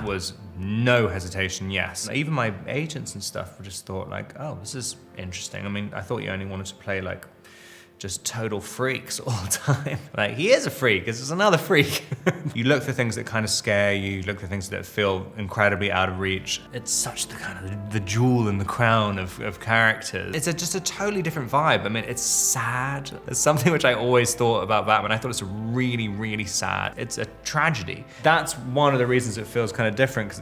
that was no hesitation, yes. Even my agents and stuff just thought like, oh, this is interesting. I mean, I thought you only wanted to play like just total freaks all the time. Like, he is a freak, this is another freak. You look for things that kind of scare you, you look for things that feel incredibly out of reach. It's such the kind of the jewel in the crown of characters. It's just a totally different vibe. I mean, it's sad. It's something which I always thought about Batman. I thought it's really, really sad. It's a tragedy. That's one of the reasons it feels kind of different, because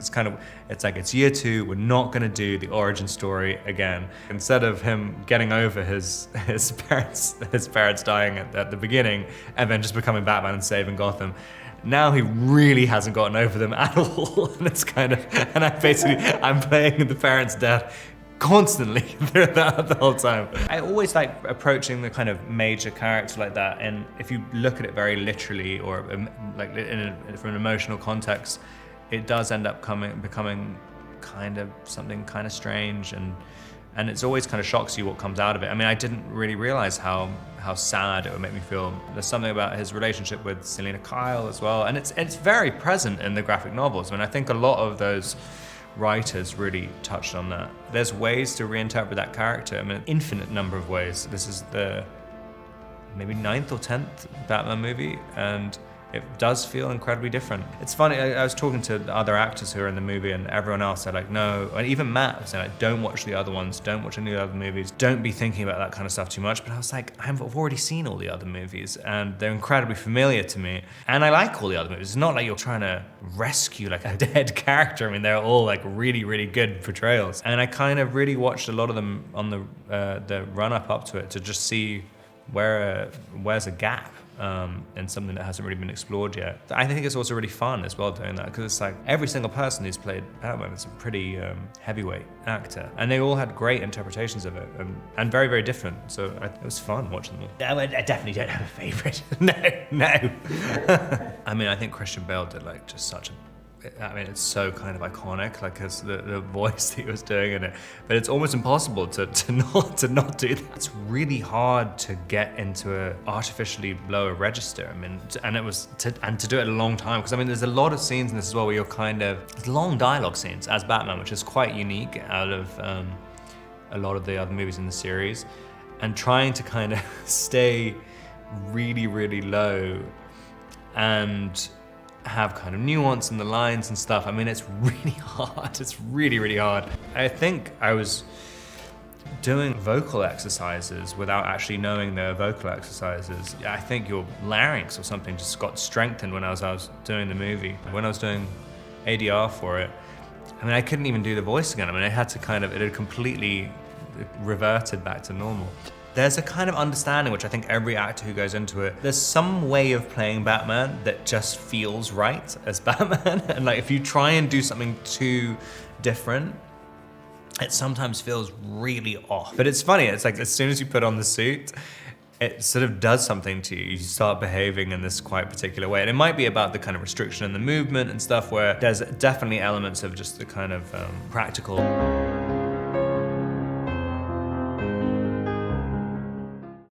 it's like it's year 2, we're not gonna do the origin story again. Instead of him getting over his parents dying at the beginning and then just becoming Batman and saving Gotham, now he really hasn't gotten over them at all. And it's kind of, and I'm playing the parents' death constantly throughout the whole time. I always like approaching the kind of major character like that, and if you look at it very literally or like from an emotional context, it does end up becoming kind of something kind of strange, and it's always kind of shocks you what comes out of it. I mean, I didn't really realize how sad it would make me feel. There's something about his relationship with Selena Kyle as well, and it's very present in the graphic novels. I mean, I think a lot of those writers really touched on that. There's ways to reinterpret that character. I mean, an infinite number of ways. This is the maybe 9th or 10th Batman movie, and it does feel incredibly different. It's funny, I was talking to other actors who are in the movie, and everyone else said like, no, and even Matt was saying like, don't watch the other ones, don't watch any of the other movies, don't be thinking about that kind of stuff too much. But I was like, I've already seen all the other movies, and they're incredibly familiar to me, and I like all the other movies. It's not like you're trying to rescue like a dead character. I mean, they're all like really, really good portrayals. And I kind of really watched a lot of them on the run-up up to it to just see where's a gap. And something that hasn't really been explored yet. I think it's also really fun as well doing that, because it's like every single person who's played Batman is a pretty heavyweight actor, and they all had great interpretations of it, and very, very different. So it was fun watching them all. I definitely don't have a favorite. No. I mean, I think Christian Bale did like just such a, I mean, it's so kind of iconic, like it's the voice that he was doing in it. But it's almost impossible to not do that. It's really hard to get into a artificially lower register. I mean, to do it a long time, because I mean, there's a lot of scenes in this as well where you're there's long dialogue scenes as Batman, which is quite unique out of a lot of the other movies in the series, and trying to kind of stay really, really low and have kind of nuance in the lines and stuff. I mean, it's really hard. It's really, really hard. I think I was doing vocal exercises without actually knowing they were vocal exercises. I think your larynx or something just got strengthened when I was doing the movie. When I was doing ADR for it, I mean, I couldn't even do the voice again. I mean, it had completely reverted back to normal. There's a kind of understanding, which I think every actor who goes into it, there's some way of playing Batman that just feels right as Batman. And like, if you try and do something too different, it sometimes feels really off. But it's funny, it's like as soon as you put on the suit, it sort of does something to you. You start behaving in this quite particular way. And it might be about the kind of restriction in the movement and stuff, where there's definitely elements of just the kind of practical